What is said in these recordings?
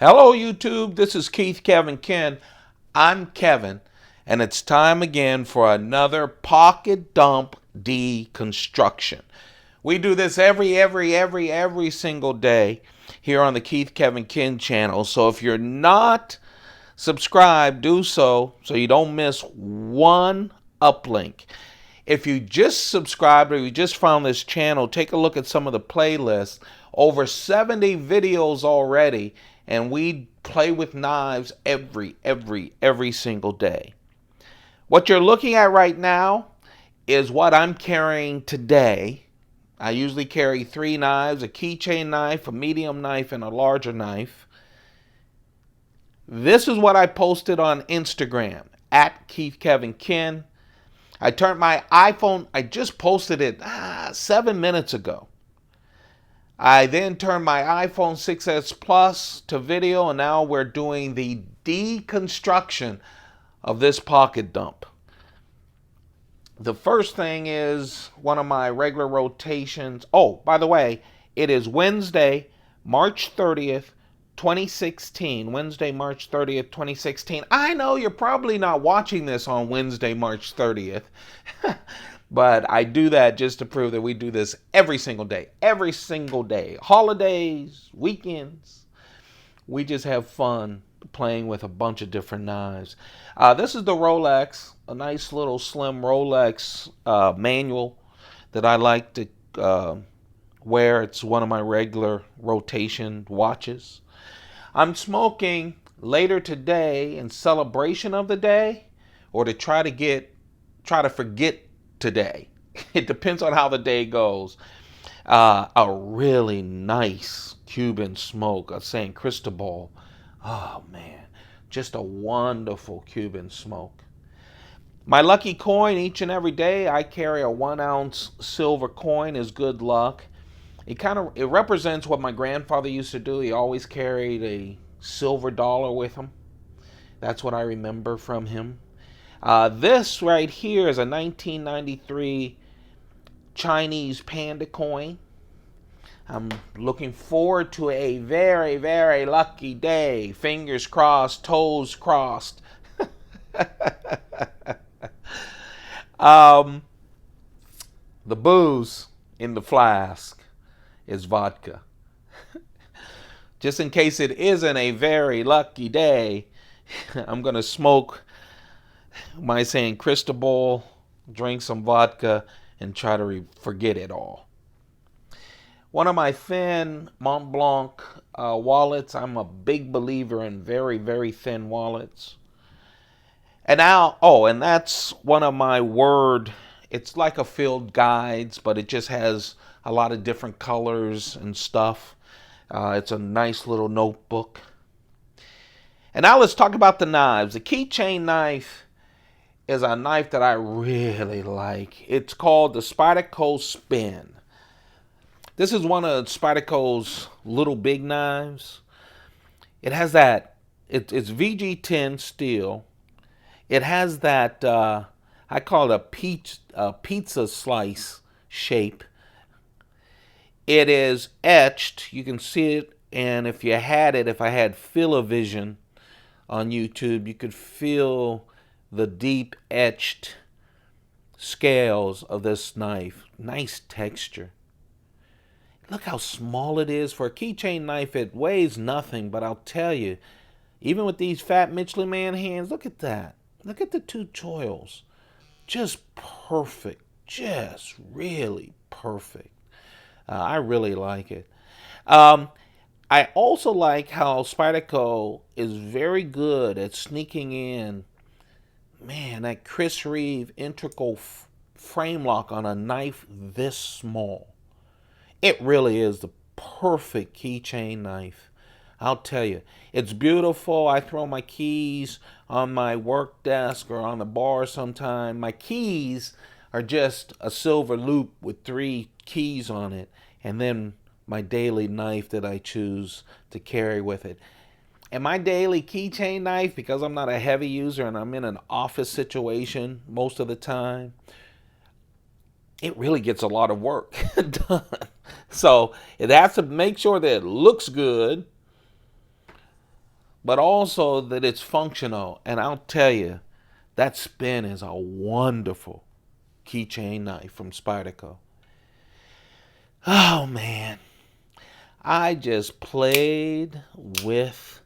Hello YouTube, this is Keith Kevin Ken. I'm Kevin, and it's time again for another Pocket Dump deconstruction. We do this every single day here on the Keith Kevin Ken channel. So if you're not subscribed, do so you don't miss one uplink. If you just subscribed or you just found this channel, take a look at some of the playlists. Over 70 videos already, and we play with knives every single day. What you're looking at right now is what I'm carrying today. I usually carry 3 knives, a keychain knife, a medium knife, and a larger knife. This is what I posted on Instagram, at Keith Kevin Ken. I turned my iPhone, I just posted it 7 minutes ago. I then turned my iPhone 6s Plus to video, and now we're doing the deconstruction of this pocket dump. The first thing is one of my regular rotations. Oh, by the way, it is Wednesday, March 30th, 2016. Wednesday, March 30th, 2016. I know you're probably not watching this on Wednesday, March 30th. But I do that just to prove that we do this every single day. Every single day. Holidays, weekends. We just have fun playing with a bunch of different knives. This is the Rolex. A nice little slim Rolex manual that I like to wear. It's one of my regular rotation watches. I'm smoking later today in celebration of the day, or to try to forget today. It depends on how the day goes. A really nice Cuban smoke, a San Cristobal. Oh man, just a wonderful Cuban smoke. My lucky coin, each and every day I carry a 1-ounce silver coin, is good luck. It represents what my grandfather used to do. He always carried a silver dollar with him. That's what I remember from him. This right here is a 1993 Chinese panda coin. I'm looking forward to a very lucky day. Fingers crossed, toes crossed. The booze in the flask is vodka. Just in case it isn't a very lucky day, I'm going to smoke my San Cristobal, drink some vodka, and try to forget it all. One of my thin Mont Blanc wallets. I'm a big believer in very thin wallets. And now, and that's one of my it's like a field guides, but it just has a lot of different colors and stuff. It's a nice little notebook. And now let's talk about the knives. The keychain knife is a knife that I really like. It's called the Spyderco Spin. This is one of Spyderco's little big knives. It has that, it's VG10 steel. It has that, I call it a pizza slice shape. It is etched. You can see it, and if I had Fill-O-Vision on YouTube, you could feel the deep etched scales of this knife. Nice texture. Look how small it is. For a keychain knife, it weighs nothing, but I'll tell you, even with these fat Michelin Man hands, look at that. Look at the two choils. Just perfect. Just really perfect. I really like it. I also like how Spyderco is very good at sneaking in, man, that Chris Reeve integral frame lock on a knife this small. It really is the perfect keychain knife. I'll tell you, it's beautiful. I throw my keys on my work desk or on the bar sometime. My keys are just a silver loop with 3 keys on it, and then my daily knife that I choose to carry with it. And my daily keychain knife, because I'm not a heavy user and I'm in an office situation most of the time, it really gets a lot of work done. So it has to make sure that it looks good, but also that it's functional. And I'll tell you, that Spin is a wonderful keychain knife from Spyderco. Oh man, I just played with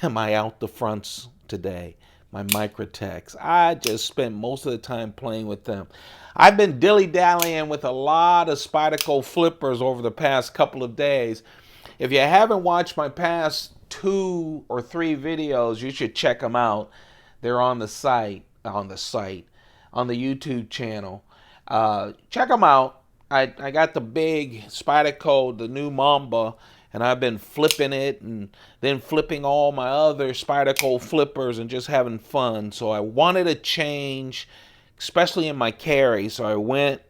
my out the fronts today, my Microtechs. I just spent most of the time playing with them. I've been dilly-dallying with a lot of Spyderco flippers over the past couple of days. If you haven't watched my past 2 or 3 videos, you should check them out. They're on the on the YouTube channel. Check them out. I got the big Spyderco, the new Mamba, and I've been flipping it and then flipping all my other Spyderco flippers and just having fun. So I wanted a change, especially in my carry. So I went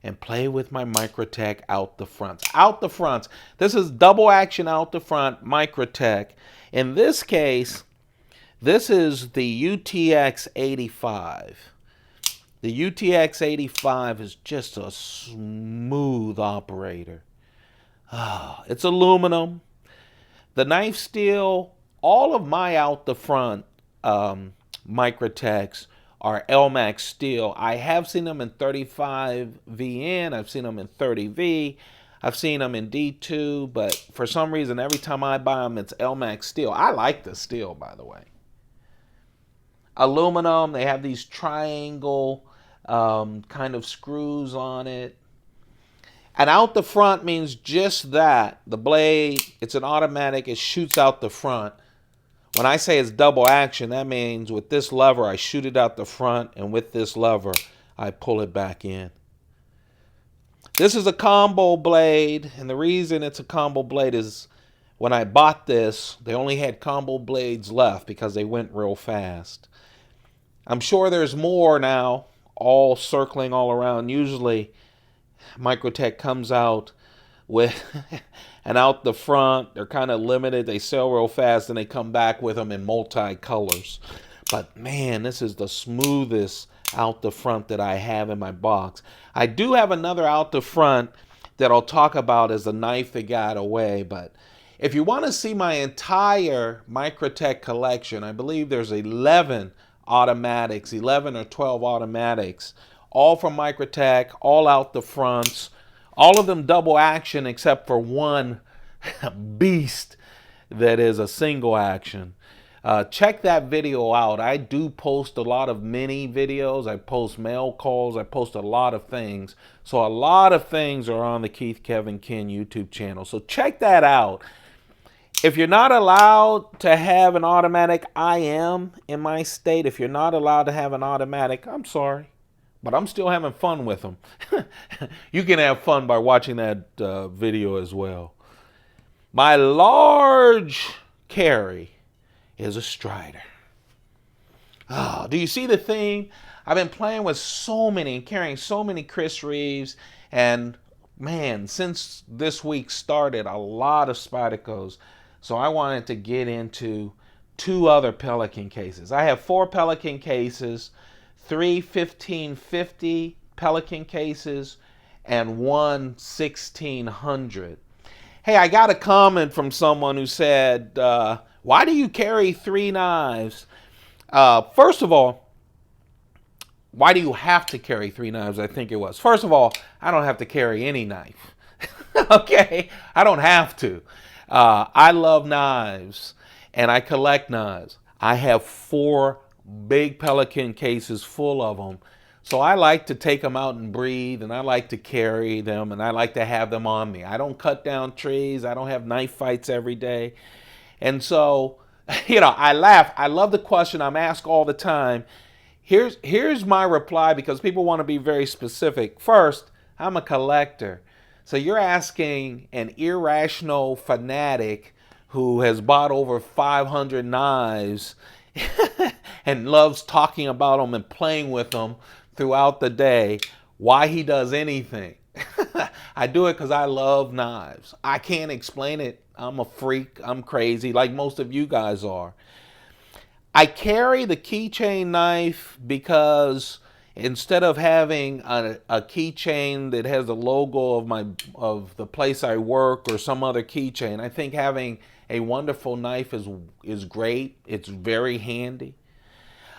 and played with my Microtech out the fronts. Out the fronts. This is double action out the front Microtech. In this case, this is the UTX-85. The UTX-85 is just a smooth operator. It's aluminum. The knife steel, all of my out the front Microtechs are LMAX steel. I have seen them in 35VN. I've seen them in 30V. I've seen them in D2, but for some reason, every time I buy them, it's LMAX steel. I like the steel, by the way. Aluminum, they have these triangle kind of screws on it. And out the front means just that. The blade, it's an automatic, it shoots out the front. When I say it's double action, that means with this lever, I shoot it out the front, and with this lever, I pull it back in. This is a combo blade, and the reason it's a combo blade is when I bought this, they only had combo blades left because they went real fast. I'm sure there's more now, all circling all around. Usually, Microtech comes out with and out the front. They're kind of limited. They sell real fast, and they come back with them in multi-colors. But man, this is the smoothest out the front that I have in my box. I do have another out the front that I'll talk about as the knife that got away. But if you want to see my entire Microtech collection, I believe there's 11 automatics, 11 or 12 automatics, all from Microtech, all out the fronts, all of them double action except for one beast that is a single action. Check that video out. I do post a lot of mini videos. I post mail calls. I post a lot of things. So a lot of things are on the Keith Kevin Ken YouTube channel. So check that out. If you're not allowed to have an automatic, I am in my state. If you're not allowed to have an automatic, I'm sorry. But I'm still having fun with them. You can have fun by watching that video as well. My large carry is a Strider. Oh, do you see the theme? I've been playing with so many and carrying so many Chris Reeves. And man, since this week started, a lot of Spydercos. So I wanted to get into 2 other Pelican cases. I have 4 Pelican cases, 3 1550 Pelican cases, and 1 1600. Hey, I got a comment from someone who said, why do you carry 3 knives? First of all, why do you have to carry 3 knives? I think it was. First of all, I don't have to carry any knife. Okay? I don't have to. I love knives, and I collect knives. I have 4 big Pelican cases full of them. So I like to take them out and breathe, and I like to carry them, and I like to have them on me. I don't cut down trees. I don't have knife fights every day. And so, I laugh. I love the question I'm asked all the time. Here's my reply, because people want to be very specific. First, I'm a collector. So you're asking an irrational fanatic who has bought over 500 knives and loves talking about them and playing with them throughout the day why he does anything. I do it because I love knives. I can't explain it. I'm a freak. I'm crazy, like most of you guys are. I carry the keychain knife because Instead of having a keychain that has the logo of the place I work or some other keychain, I think having a wonderful knife is great. It's very handy.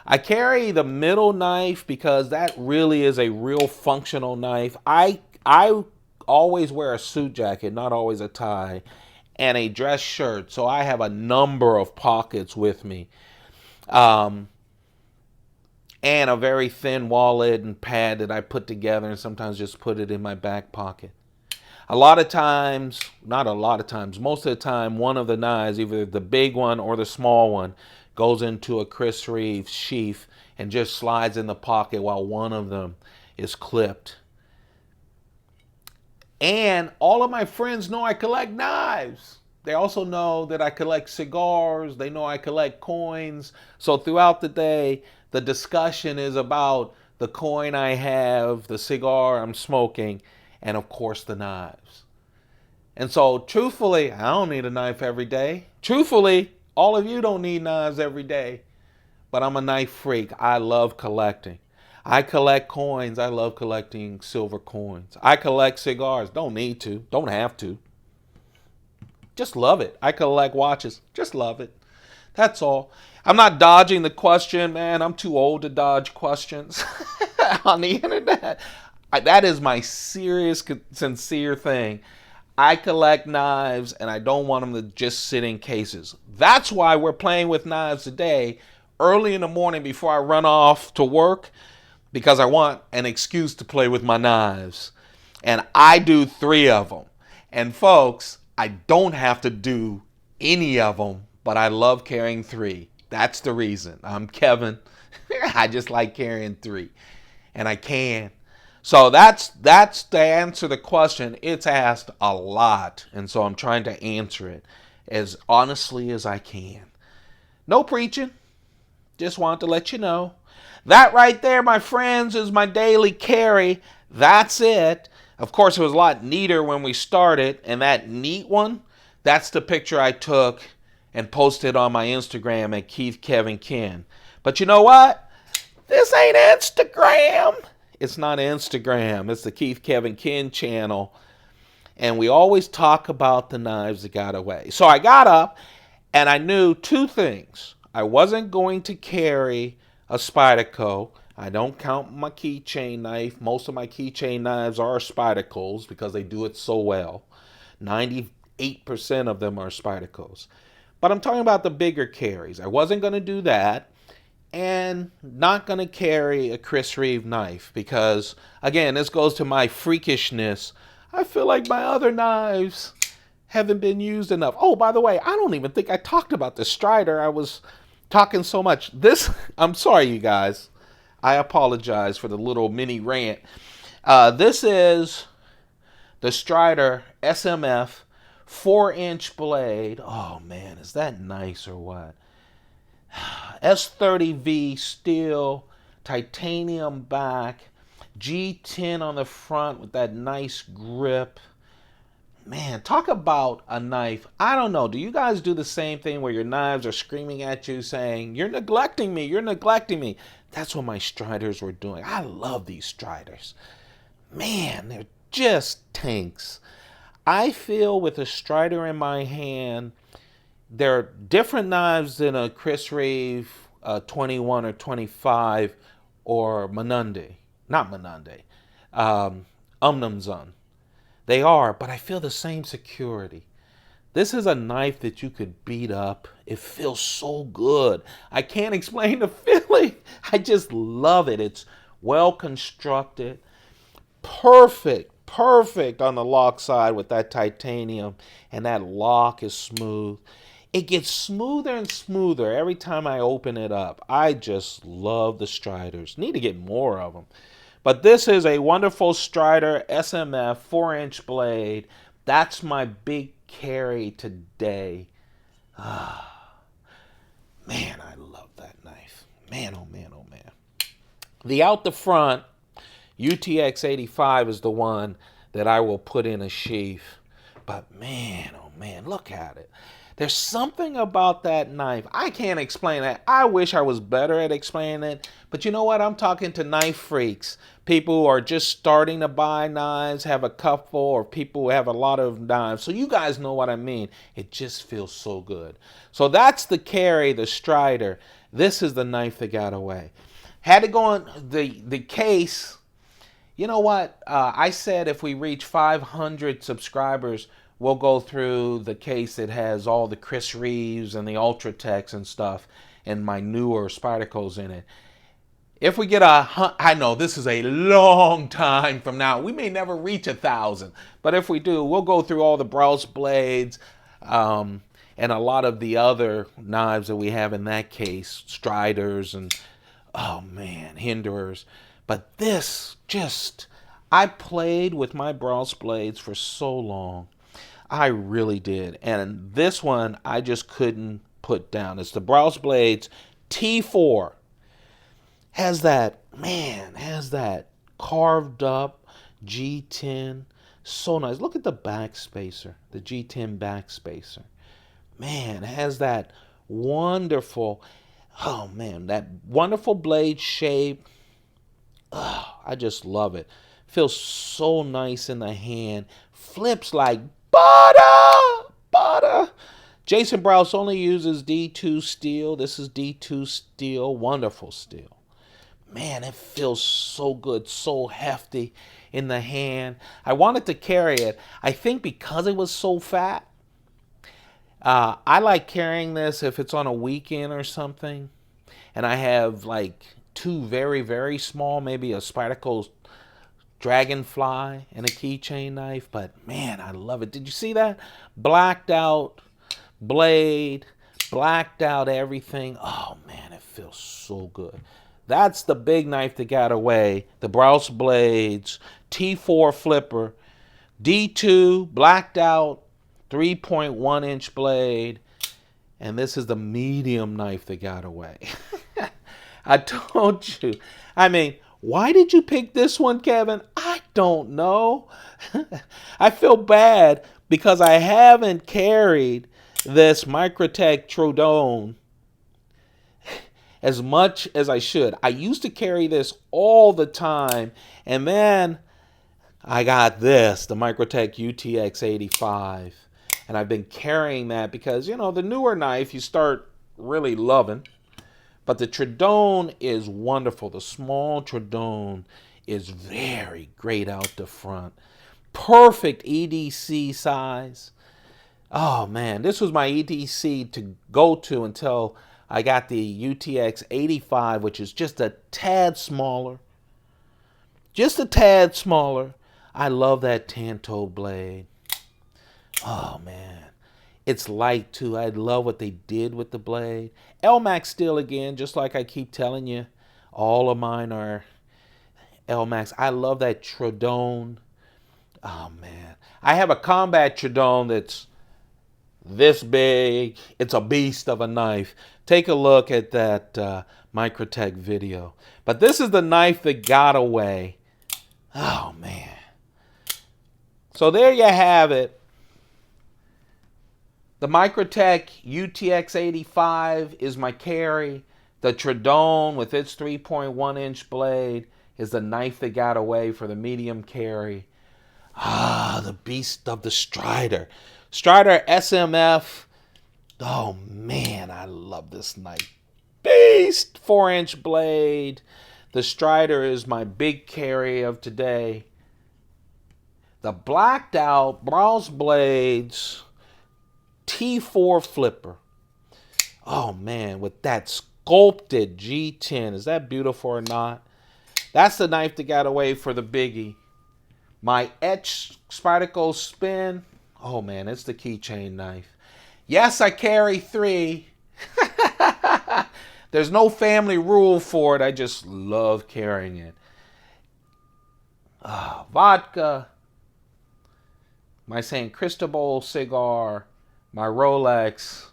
I carry the middle knife because that really is a real functional knife. I always wear a suit jacket, not always a tie, and a dress shirt, so I have a number of pockets with me. And a very thin wallet and pad that I put together and sometimes just put it in my back pocket. A lot of times, not a lot of times, most of the time, one of the knives, either the big one or the small one, goes into a Chris Reeve sheath and just slides in the pocket while one of them is clipped. And all of my friends know I collect knives. They also know that I collect cigars. They know I collect coins. So throughout the day, the discussion is about the coin I have, the cigar I'm smoking, and of course the knives. And so truthfully, I don't need a knife every day. Truthfully, all of you don't need knives every day. But I'm a knife freak. I love collecting. I collect coins. I love collecting silver coins. I collect cigars. Don't need to. Don't have to. Just love it. I collect watches. Just love it. That's all. I'm not dodging the question, man. I'm too old to dodge questions on the internet. That is my serious, sincere thing. I collect knives, and I don't want them to just sit in cases. That's why we're playing with knives today, early in the morning before I run off to work, because I want an excuse to play with my knives. And I do 3 of them. And folks, I don't have to do any of them, but I love carrying 3. That's the reason. I'm Kevin. I just like carrying 3. And I can. So that's the answer to the question. It's asked a lot. And so I'm trying to answer it as honestly as I can. No preaching. Just want to let you know. That right there, my friends, is my daily carry. That's it. Of course, it was a lot neater when we started. And that neat one, that's the picture I took and posted on my Instagram at Keith Kevin Ken. But you know what? This ain't Instagram. It's not Instagram. It's the Keith Kevin Ken channel. And we always talk about the knives that got away. So I got up and I knew 2 things. I wasn't going to carry a Spyderco. I don't count my keychain knife. Most of my keychain knives are Spydercos because they do it so well. 98% of them are Spydercos. But I'm talking about the bigger carries. I wasn't going to do that, and not going to carry a Chris Reeve knife because, again, this goes to my freakishness. I feel like my other knives haven't been used enough. Oh, by the way, I don't even think I talked about the Strider. I was talking so much. I'm sorry, you guys. I apologize for the little mini rant. This is the Strider SMF 4-inch blade. Oh man, is that nice or what? S30V steel, titanium back, G10 on the front with that nice grip. Man, talk about a knife. I don't know. Do you guys do the same thing where your knives are screaming at you saying, "You're neglecting me, you're neglecting me"? That's what my Striders were doing. I love these Striders. Man, they're just tanks. I feel with a Strider in my hand, they're different knives than a Chris Reeve 21 or 25 or Menunde. Not Menunde. Umnumzun. They are, but I feel the same security. This is a knife that you could beat up. It feels so good. I can't explain the feeling. I just love it. It's well constructed. Perfect on the lock side with that titanium, and that lock is smooth. It gets smoother and smoother every time I open it up. I just love the Striders. Need to get more of them. But this is a wonderful Strider SMF 4-inch blade. That's my big carry today. Man, I love that knife. Man, oh man, oh man. The out the front UTX-85 is the one that I will put in a sheath. But man, oh man, look at it. There's something about that knife. I can't explain it. I wish I was better at explaining it. But you know what? I'm talking to knife freaks. People who are just starting to buy knives, have a couple, or people who have a lot of knives. So you guys know what I mean. It just feels so good. So that's the carry, the Strider. This is the knife that got away. Had to go on the case. You know what? I said if we reach 500 subscribers, we'll go through the case that has all the Chris Reeves and the Ultratechs and stuff and my newer Spydercos in it. If we get I know this is a long time from now. We may never reach 1,000. But if we do, we'll go through all the Brous blades and a lot of the other knives that we have in that case. Striders and, oh man, Hinderers. But this just, I played with my Brous blades for so long. I really did. And this one I just couldn't put down. It's the Brous Blades T4. Has that carved up G10. So nice. Look at the back spacer, the G10 back spacer. Man, it has that wonderful, oh man, that wonderful blade shape. Oh, I just love it. Feels so nice in the hand. Flips like butter. Jason Brous only uses D2 steel. This is D2 steel. Wonderful steel. Man, it feels so good, so hefty in the hand. I wanted to carry it. I think because it was so fat, I like carrying this if it's on a weekend or something. And I have like two very, very small, maybe a Spyderco Dragonfly and a keychain knife. But man, I love it. Did you see that? Blacked out blade, blacked out everything. Oh man, it feels so good. That's the big knife that got away. The Brous Blades T4 flipper, D2 blacked out 3.1 inch blade. And this is the medium knife that got away. I told you. I mean, why did you pick this one, Kevin? I don't know. I feel bad because I haven't carried this Microtech Troodon as much as I should. I used to carry this all the time, and then I got this, the Microtech UTX-85, and I've been carrying that because, you know, the newer knife you start really loving, but the Troodon is wonderful. The small Troodon is very great out the front. Perfect EDC size. Oh man, this was my EDC to go to until I got the UTX-85, which is just a tad smaller. Just a tad smaller. I love that Tanto blade. Oh man. It's light too. I love what they did with the blade. Elmax steel again, just like I keep telling you. All of mine are Elmax. I love that Troodon. Oh man. I have a combat Troodon that's this big. It's a beast of a knife. Take a look at that Microtech video. But this is the knife that got away. Oh man. So there you have it. The Microtech UTX-85 is my carry. The Troodon with its 3.1 inch blade is the knife that got away for the medium carry. Ah, the beast of the Strider. Strider SMF. Oh man, I love this knife. Beast 4-inch blade. The Strider is my big carry of today. The blacked out Brous Blades T4 flipper. Oh man, with that sculpted G10. Is that beautiful or not? That's the knife that got away for the biggie. My etched Spyderco Spin. Oh man, it's the keychain knife. Yes, I carry 3. There's no family rule for it. I just love carrying it. Vodka. My St. Cristobal cigar. My Rolex.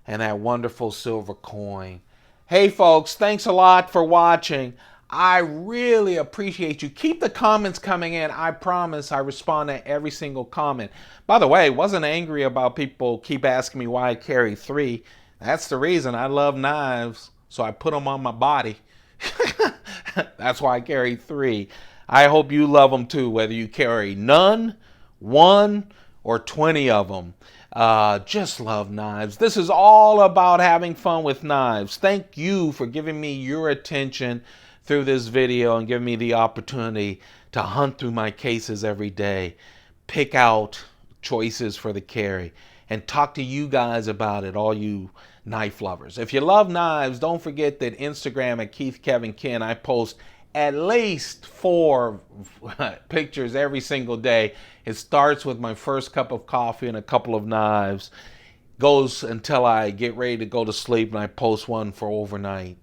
And that wonderful silver coin. Hey folks, thanks a lot for watching. I really appreciate you. Keep the comments coming in. I promise I respond to every single comment. By the way, wasn't angry about people keep asking me why I carry 3. That's the reason. I love knives, so I put them on my body. That's why I carry 3. I hope you love them too, whether you carry none, 1, or 20 of them. Just love knives. This is all about having fun with knives. Thank you for giving me your attention through this video and giving me the opportunity to hunt through my cases every day, pick out choices for the carry, and talk to you guys about it, all you knife lovers. If you love knives, don't forget that Instagram at Keith Kevin Ken, I post at least 4 pictures every single day. It starts with my first cup of coffee and a couple of knives, goes until I get ready to go to sleep, and I post one for overnight.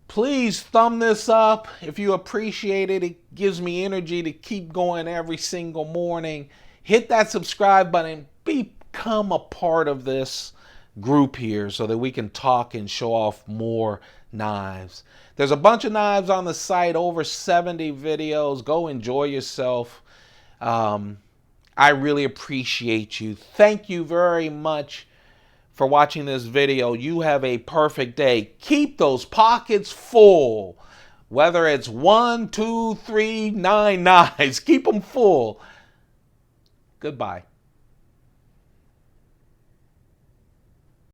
Please thumb this up if you appreciate it. It gives me energy to keep going every single morning. Hit that subscribe button. Become a part of this group here so that we can talk and show off more knives. There's a bunch of knives on the site, over 70 videos. Go enjoy yourself. I really appreciate you. Thank you very much for watching this video. You have a perfect day. Keep those pockets full. Whether it's 1, 2, 3, 9 knives, keep them full. Goodbye.